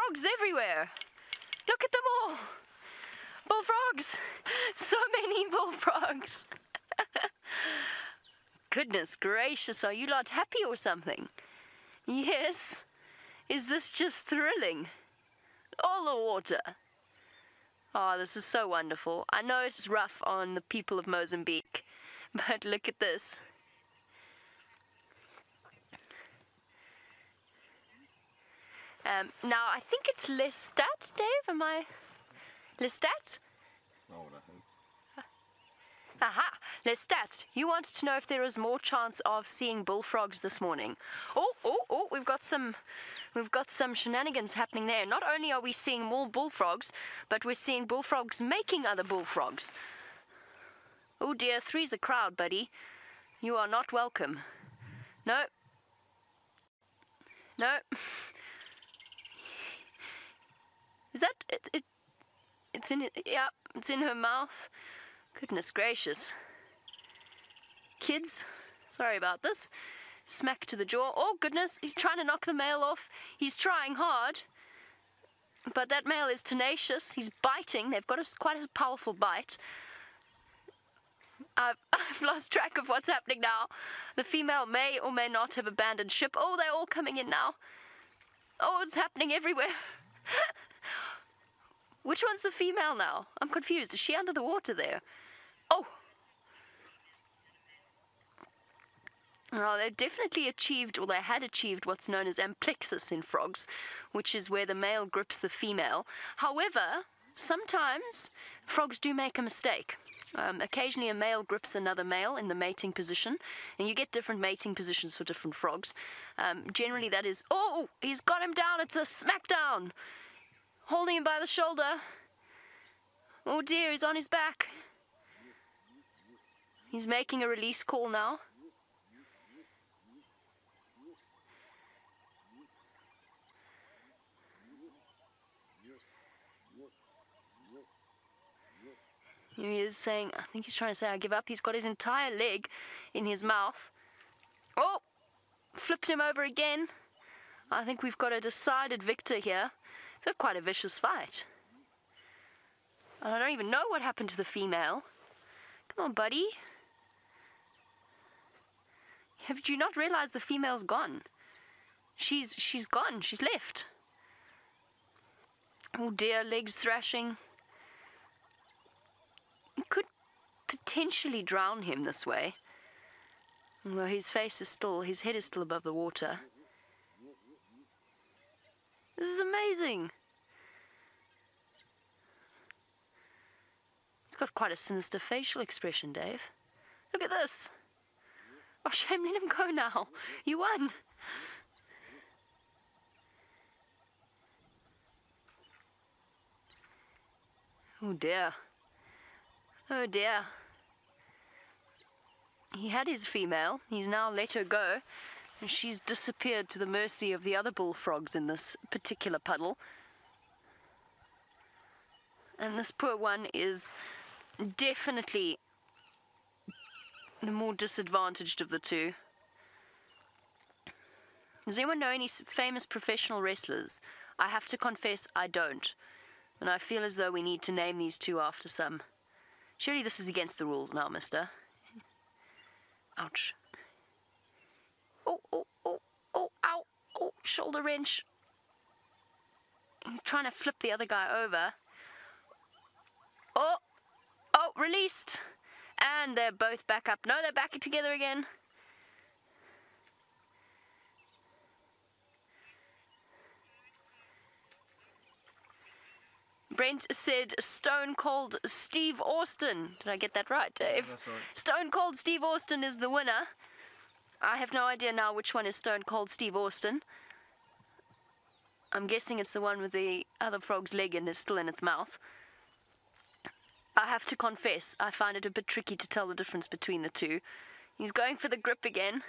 Frogs everywhere. Look at them all. Bullfrogs. So many bullfrogs. Goodness gracious, are you lot happy or something? Yes. Is this just thrilling? All the water. Oh, this is so wonderful. I know it's rough on the people of Mozambique, but look at this. Now, I think it's Lestat, Dave, am I? Lestat? Oh, nothing. Aha! Lestat, you wanted to know if there is more chance of seeing bullfrogs this morning. Oh, we've got some shenanigans happening there. Not only are we seeing more bullfrogs, but we're seeing bullfrogs making other bullfrogs. Oh dear, three's a crowd, buddy. You are not welcome. No. Is that it? It's in it. Yeah, it's in her mouth. Goodness gracious. Kids, sorry about this. Smack to the jaw. Oh goodness, he's trying to knock the male off. He's trying hard, but that male is tenacious. He's biting. They've got quite a powerful bite. I've lost track of what's happening now. The female may or may not have abandoned ship. Oh, they're all coming in now. Oh, it's happening everywhere. Which one's the female now? I'm confused. Is she under the water there? Oh! Well, they've definitely achieved, or they had achieved, what's known as amplexus in frogs, which is where the male grips the female. However, sometimes frogs do make a mistake. Occasionally a male grips another male in the mating position, and you get different mating positions for different frogs. Generally that is... Oh! He's got him down! It's a smackdown! Holding him by the shoulder. Oh dear, he's on his back. He's making a release call now. Here he is saying, I think he's trying to say, I give up. He's got his entire leg in his mouth. Oh! Flipped him over again. I think we've got a decided victor here. It's got quite a vicious fight. I don't even know what happened to the female. Come on, buddy. Have you not realized the female's gone? She's gone. She's left. Oh dear, legs thrashing. You could potentially drown him this way. Although his head is still above the water. This is amazing. It's got quite a sinister facial expression, Dave. Look at this. Oh, shame, let him go now. You won. Oh dear. Oh dear. He had his female. He's now let her go. And she's disappeared to the mercy of the other bullfrogs in this particular puddle. And this poor one is definitely the more disadvantaged of the two. Does anyone know any famous professional wrestlers? I have to confess, I don't. And I feel as though we need to name these two after some. Surely this is against the rules now, mister. Ouch. Oh, ow, oh, shoulder wrench. He's trying to flip the other guy over. Oh, released. And they're both back up. No, they're back together again. Brent said Stone Cold Steve Austin. Did I get that right, Dave? That's right. Stone Cold Steve Austin is the winner. I have no idea now which one is Stone Cold Steve Austin. I'm guessing it's the one with the other frog's leg and is still in its mouth. I have to confess, I find it a bit tricky to tell the difference between the two. He's going for the grip again.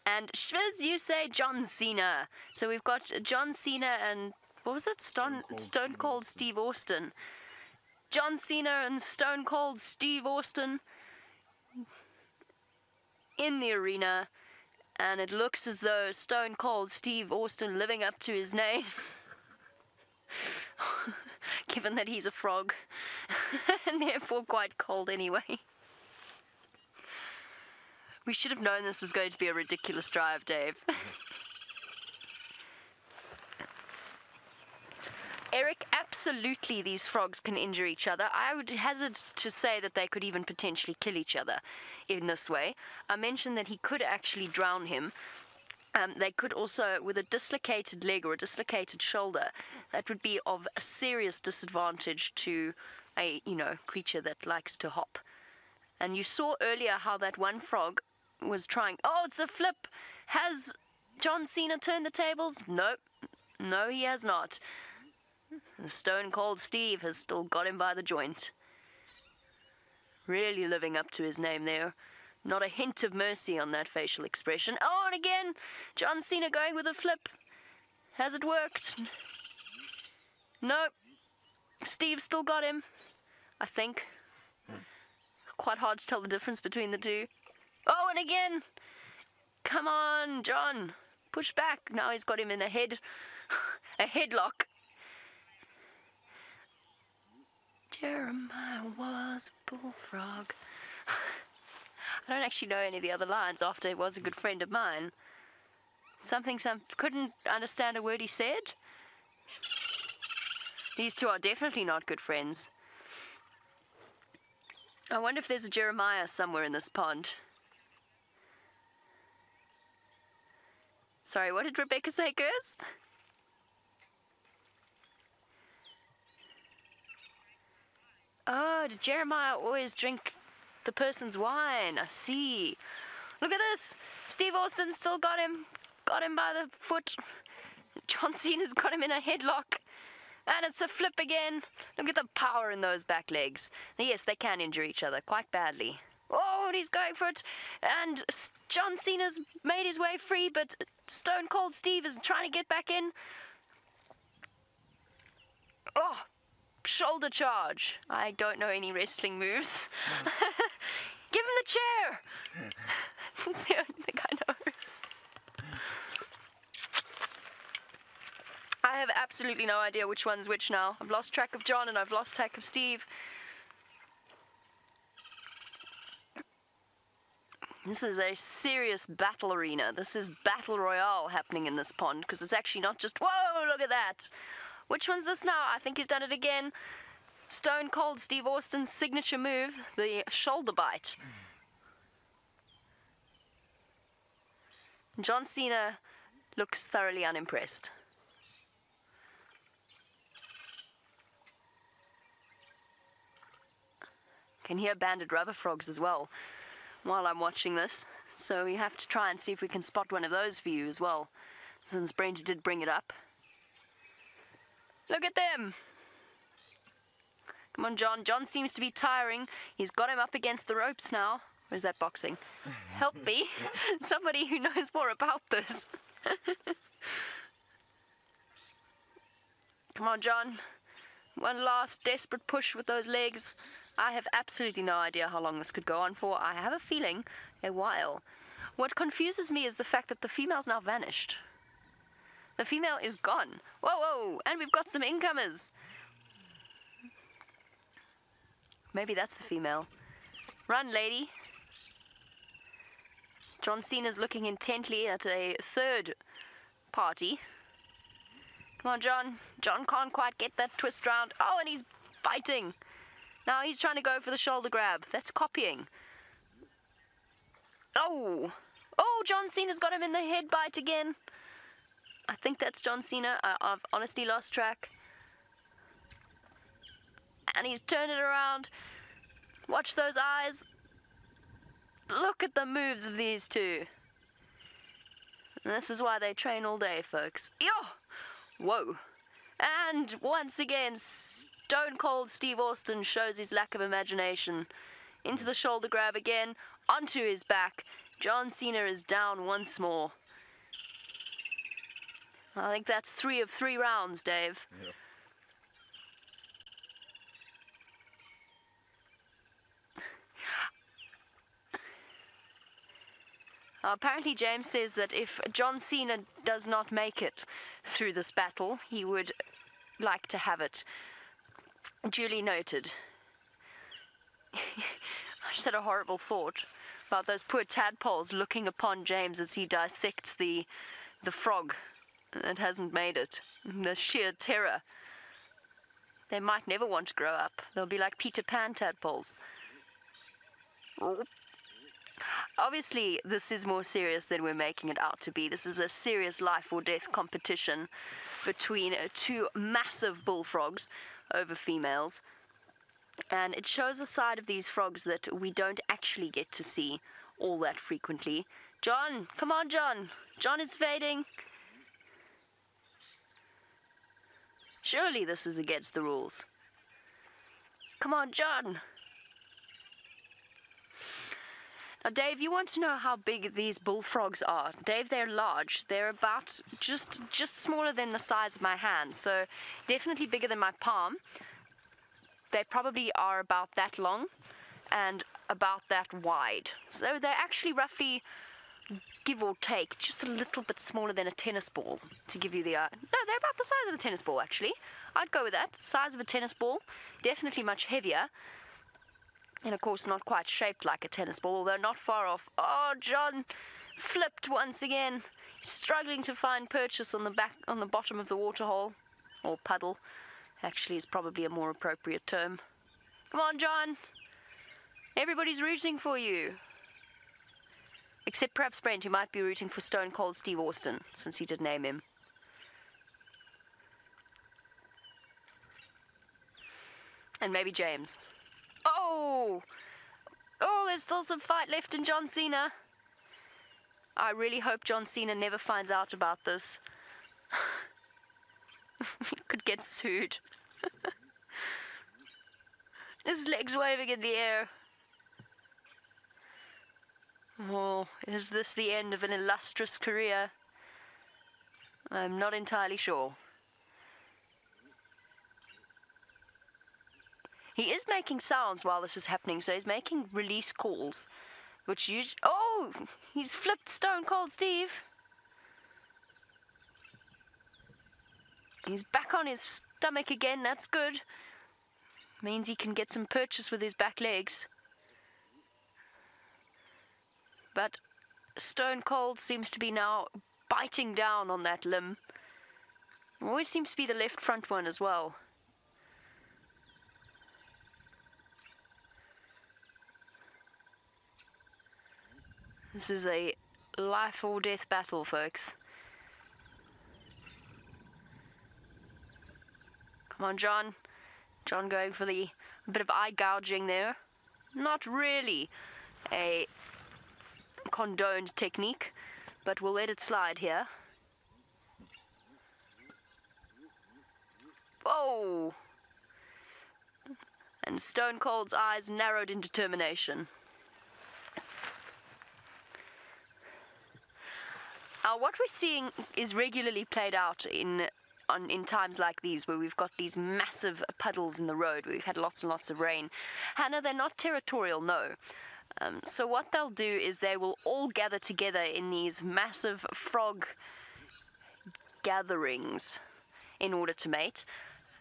And as you say, John Cena. So we've got John Cena and, what was it? Stone Cold Steve Austin. John Cena and Stone Cold Steve Austin in the arena. And it looks as though Stone Cold Steve Austin living up to his name. Given that he's a frog. And therefore quite cold anyway. We should have known this was going to be a ridiculous drive, Dave. Eric, absolutely these frogs can injure each other. I would hazard to say that they could even potentially kill each other in this way. I mentioned that he could actually drown him. They could also, with a dislocated leg or a dislocated shoulder, that would be of a serious disadvantage to a, creature that likes to hop. And you saw earlier how that one frog was trying. Oh, it's a flip. Has John Cena turned the tables? Nope. No, he has not. The Stone Cold Steve has still got him by the joint. Really living up to his name there. Not a hint of mercy on that facial expression. Oh, and again, John Cena going with a flip. Has it worked? Nope. Steve still got him, I think. Quite hard to tell the difference between the two. Oh, and again. Come on, John. Push back. Now he's got him in a headlock. Jeremiah was a bullfrog. I don't actually know any of the other lines after he was a good friend of mine. Couldn't understand a word he said. These two are definitely not good friends. I wonder if there's a Jeremiah somewhere in this pond. Sorry, what did Rebecca say, Kirst? Oh, did Jeremiah always drink the person's wine? I see. Look at this. Steve Austin still got him. Got him by the foot. John Cena's got him in a headlock. And it's a flip again. Look at the power in those back legs. Yes, they can injure each other quite badly. Oh, and he's going for it. And John Cena's made his way free, but Stone Cold Steve is trying to get back in. Oh, shoulder charge. I don't know any wrestling moves. Give him the chair. That's the only thing I know. I have absolutely no idea which one's which now. I've lost track of John and I've lost track of Steve. This is a serious battle arena. This is battle royale happening in this pond, because it's actually not just, whoa, look at that. Which one's this now? I think he's done it again. Stone Cold Steve Austin's signature move, the shoulder bite. John Cena looks thoroughly unimpressed. Can hear banded rubber frogs as well while I'm watching this, so we have to try and see if we can spot one of those for you as well, since Brenda did bring it up. Look at them! Come on, John. John seems to be tiring. He's got him up against the ropes now. Where's that boxing? Help me. Somebody who knows more about this. Come on, John. One last desperate push with those legs. I have absolutely no idea how long this could go on for. I have a feeling a while. What confuses me is the fact that the female's now vanished. The female is gone. Whoa, whoa, and we've got some incomers. Maybe that's the female. Run, lady. John Cena's looking intently at a third party. Come on, John. John can't quite get that twist round. Oh, and he's biting. Now he's trying to go for the shoulder grab. That's copying. Oh! Oh, John Cena's got him in the head bite again. I think that's John Cena. I've honestly lost track. And he's turned it around. Watch those eyes. Look at the moves of these two. And this is why they train all day, folks. Yo! Whoa. And once again, Stone Cold Steve Austin shows his lack of imagination. Into the shoulder grab again, onto his back. John Cena is down once more. I think that's 3 of 3 rounds, Dave. Yep. Apparently James says that if John Cena does not make it through this battle, he would like to have it duly noted. I just had a horrible thought about those poor tadpoles looking upon James as he dissects the frog that hasn't made it. The sheer terror. They might never want to grow up. They'll be like Peter Pan tadpoles. Obviously, this is more serious than we're making it out to be. This is a serious life or death competition between two massive bullfrogs over females. And it shows a side of these frogs that we don't actually get to see all that frequently. John, come on, John. John is fading. Surely this is against the rules. Come on, John. Now, Dave, you want to know how big these bullfrogs are. Dave, they're large. They're about just smaller than the size of my hand, so definitely bigger than my palm. They probably are about that long and about that wide. So they're actually roughly, give or take, just a little bit smaller than a tennis ball, to give you the... no, they're about the size of a tennis ball, actually. I'd go with that. The size of a tennis ball. Definitely much heavier. And, of course, not quite shaped like a tennis ball, although not far off. Oh, John flipped once again. He's struggling to find purchase on the bottom of the waterhole. Or puddle. Actually, is probably a more appropriate term. Come on, John. Everybody's rooting for you. Except perhaps Brent, who might be rooting for Stone Cold Steve Austin, since he did name him. And maybe James. Oh! Oh, there's still some fight left in John Cena. I really hope John Cena never finds out about this. He could get sued. His legs waving in the air. Oh, is this the end of an illustrious career? I'm not entirely sure. He is making sounds while this is happening, so he's making release calls, which usually... Oh! He's flipped Stone Cold Steve. He's back on his stomach again, that's good. Means he can get some purchase with his back legs. But Stone Cold seems to be now biting down on that limb. Always seems to be the left front one as well. This is a life or death battle, folks. Come on, John. John going for the bit of eye gouging there. Not really a condoned technique, but we'll let it slide here. Whoa! And Stone Cold's eyes narrowed in determination. What we're seeing is regularly played out in times like these, where we've got these massive puddles in the road, where we've had lots and lots of rain. Hannah, they're not territorial, no. So what they'll do is they will all gather together in these massive frog gatherings in order to mate.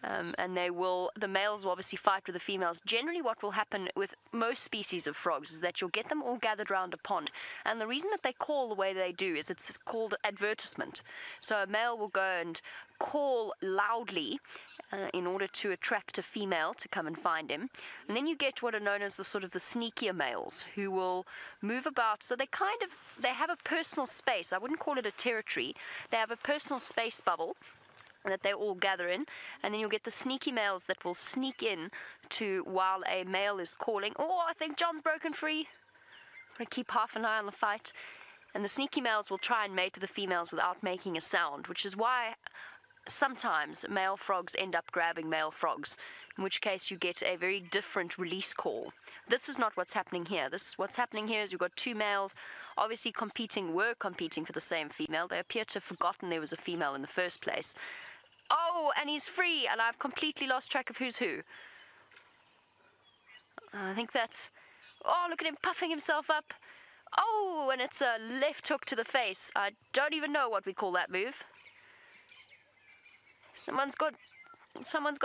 And the males will obviously fight with the females. Generally what will happen with most species of frogs is that you'll get them all gathered round a pond. And the reason that they call the way they do is it's called advertisement. So a male will go and call loudly in order to attract a female to come and find him. And then you get what are known as the sneakier males, who will move about. So they have a personal space. I wouldn't call it a territory. They have a personal space bubble that they all gather in, and then you'll get the sneaky males that will sneak in to while a male is calling. Oh, I think John's broken free. I'm going to keep half an eye on the fight. And the sneaky males will try and mate with the females without making a sound, which is why sometimes male frogs end up grabbing male frogs, in which case you get a very different release call. This is not what's happening here. What's happening here is you've got two males obviously were competing for the same female. They appear to have forgotten there was a female in the first place. Oh, and he's free, and I've completely lost track of who's who. I think that's... Oh, look at him puffing himself up. Oh, and it's a left hook to the face. I don't even know what we call that move. Someone's got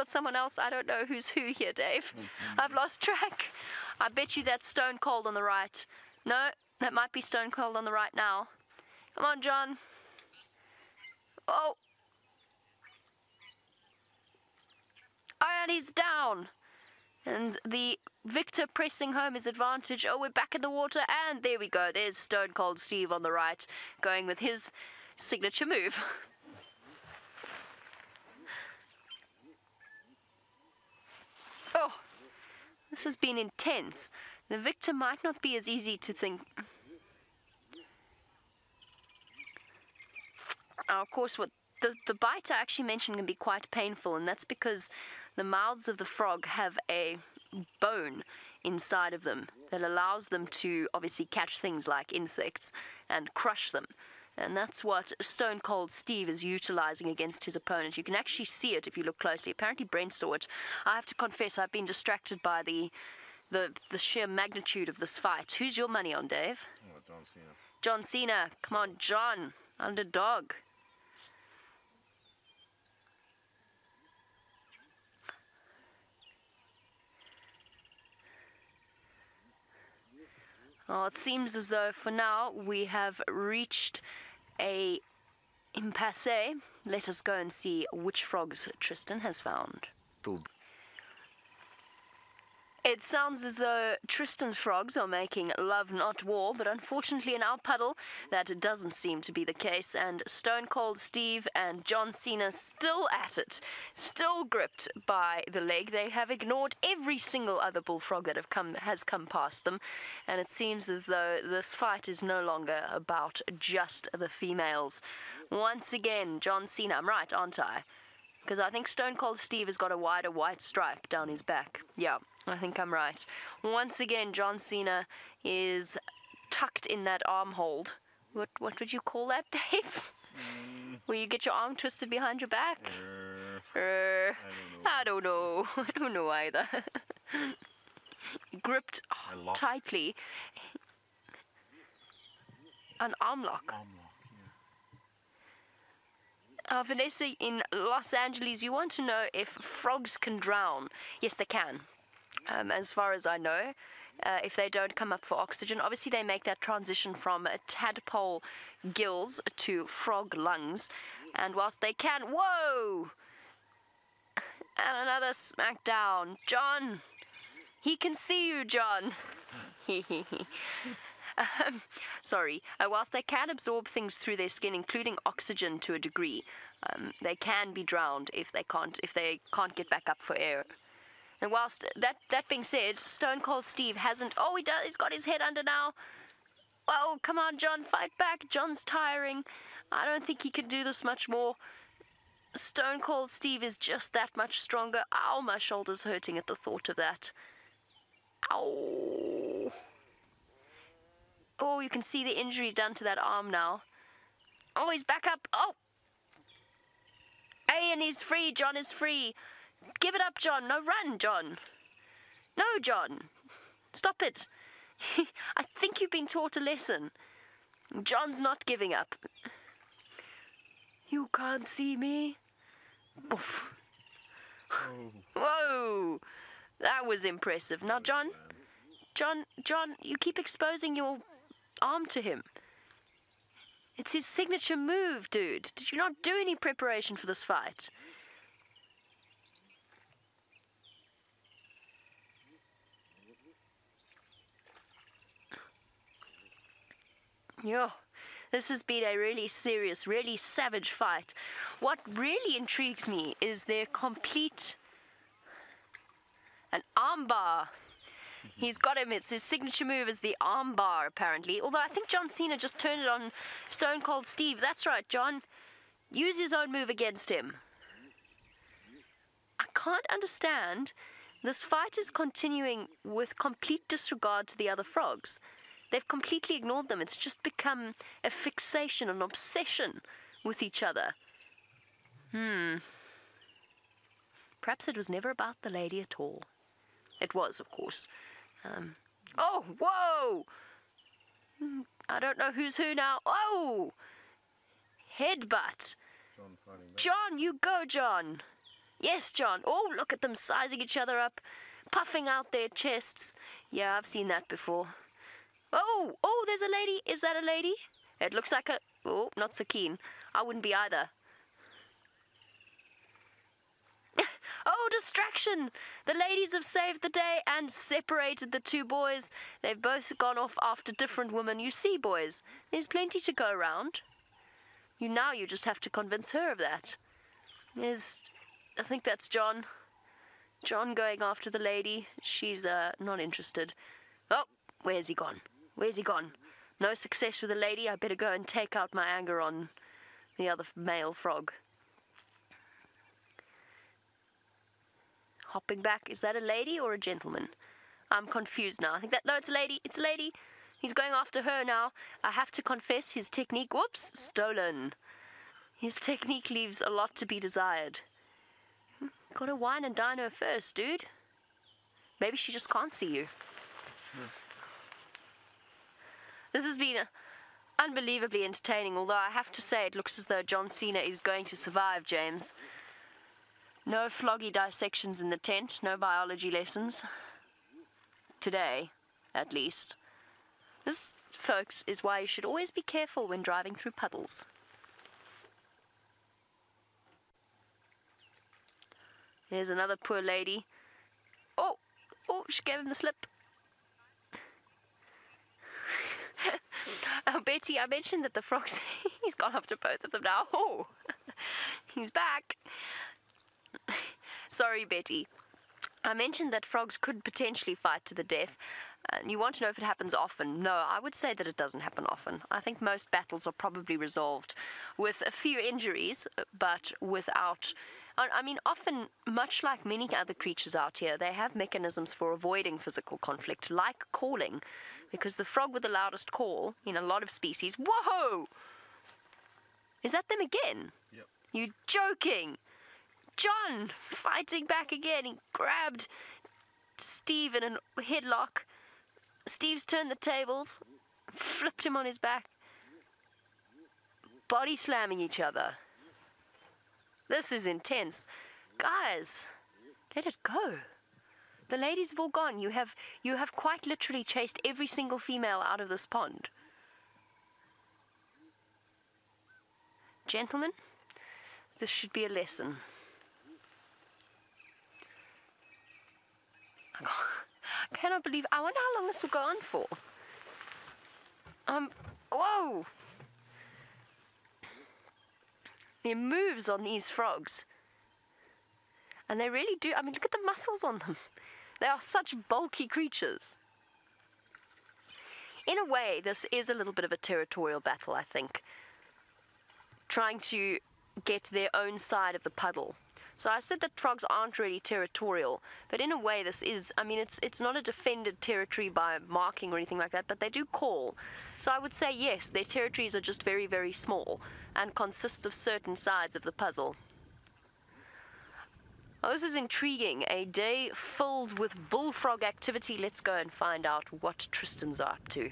someone else. I don't know who's who here, Dave. I've lost track. I bet you that's Stone Cold on the right. No, that might be Stone Cold on the right now. Come on, John. Oh. And he's down. And the victor pressing home his advantage. Oh, we're back in the water. And there we go. There's Stone Cold Steve on the right, going with his signature move. Oh, this has been intense. The victor might not be as easy to think. Of course, what the bite I actually mentioned can be quite painful, and that's because the mouths of the frog have a bone inside of them that allows them to obviously catch things like insects and crush them. And that's what Stone Cold Steve is utilizing against his opponent. You can actually see it if you look closely. Apparently Brent saw it. I have to confess, I've been distracted by the sheer magnitude of this fight. Who's your money on, Dave? Oh, John Cena. John Cena. Come on, John. Underdog. Well, it seems as though for now we have reached a impasse. Let us go and see which frogs Tristan has found. It sounds as though Tristan's frogs are making love, not war, but unfortunately in our puddle, that doesn't seem to be the case, and Stone Cold Steve and John Cena still at it, still gripped by the leg. They have ignored every single other bullfrog that has come past them, and it seems as though this fight is no longer about just the females. Once again, John Cena, I'm right, aren't I? Because I think Stone Cold Steve has got a wider white stripe down his back. Yeah, I think I'm right. Once again, John Cena is tucked in that arm hold. What would you call that, Dave? Where you get your arm twisted behind your back? I don't know. I don't know either. Gripped tightly. An arm lock. Vanessa, in Los Angeles, you want to know if frogs can drown. Yes, they can. As far as I know, if they don't come up for oxygen. Obviously, they make that transition from tadpole gills to frog lungs. And whilst they can... Whoa! And another smackdown. John! He can see you, John! Sorry. Whilst they can absorb things through their skin, including oxygen to a degree, they can be drowned if they can't get back up for air. And whilst that being said, Stone Cold Steve hasn't. Oh, he's got his head under now. Oh, come on, John, fight back. John's tiring. I don't think he can do this much more. Stone Cold Steve is just that much stronger. Ow, my shoulder's hurting at the thought of that. Ow. Oh, you can see the injury done to that arm now. Oh, he's back up. Oh! Hey, and he's free. John is free. Give it up, John. No, run, John. No, John. Stop it. I think you've been taught a lesson. John's not giving up. You can't see me. Oof. Oh. Whoa! That was impressive. Now, John, you keep exposing your arm to him. It's his signature move, dude. Did you not do any preparation for this fight? Yo, this has been a really serious, really savage fight. What really intrigues me is their complete... an armbar. He's got him. It's his signature move is the armbar, apparently. Although I think John Cena just turned it on Stone Cold Steve. That's right, John. Use his own move against him. I can't understand. This fight is continuing with complete disregard to the other frogs. They've completely ignored them. It's just become a fixation, an obsession with each other. Perhaps it was never about the lady at all. It was, of course. Oh, whoa! I don't know who's who now. Oh! Headbutt. John, you go, John. Yes, John. Oh, look at them sizing each other up, puffing out their chests. Yeah, I've seen that before. Oh, there's a lady. Is that a lady? It looks like a... Oh, not so keen. I wouldn't be either. Oh, distraction! The ladies have saved the day and separated the two boys. They've both gone off after different women. You see, boys, there's plenty to go around. You just have to convince her of that. I think that's John. John going after the lady. She's not interested. Oh, where's he gone? Where's he gone? No success with the lady. I better go and take out my anger on the other male frog. Hopping back. Is that a lady or a gentleman? I'm confused now. I think that... No, it's a lady. It's a lady. He's going after her now. I have to confess his technique... Whoops! Stolen. His technique leaves a lot to be desired. Gotta wine and dine her first, dude. Maybe she just can't see you. This has been unbelievably entertaining, although I have to say it looks as though John Cena is going to survive, James. No floggy dissections in the tent, no biology lessons. Today, at least. This, folks, is why you should always be careful when driving through puddles. There's another poor lady. Oh, she gave him the slip. Oh, Betty, I mentioned that the frogs... He's gone after both of them now. Oh, he's back. Sorry, Betty. I mentioned that frogs could potentially fight to the death. And you want to know if it happens often? No, I would say that it doesn't happen often. I think most battles are probably resolved with a few injuries, but without... I mean, often, much like many other creatures out here, they have mechanisms for avoiding physical conflict, like calling. Because the frog with the loudest call, in a lot of species... Whoa! Is that them again? Yep. You joking? John, fighting back again. He grabbed Steve in a headlock. Steve's turned the tables, flipped him on his back. Body slamming each other. This is intense. Guys, let it go. The ladies have all gone. You have quite literally chased every single female out of this pond. Gentlemen, this should be a lesson. I cannot believe... I wonder how long this will go on for. Whoa! There are moves on these frogs. And they really do... I mean, look at the muscles on them. They are such bulky creatures. In a way, this is a little bit of a territorial battle, I think. Trying to get their own side of the puddle. So I said that frogs aren't really territorial, but in a way this is, I mean, it's not a defended territory by marking or anything like that, but they do call. So I would say yes, their territories are just very, very small and consist of certain sides of the puzzle. Oh, this is intriguing. A day filled with bullfrog activity. Let's go and find out what Tristan's up to.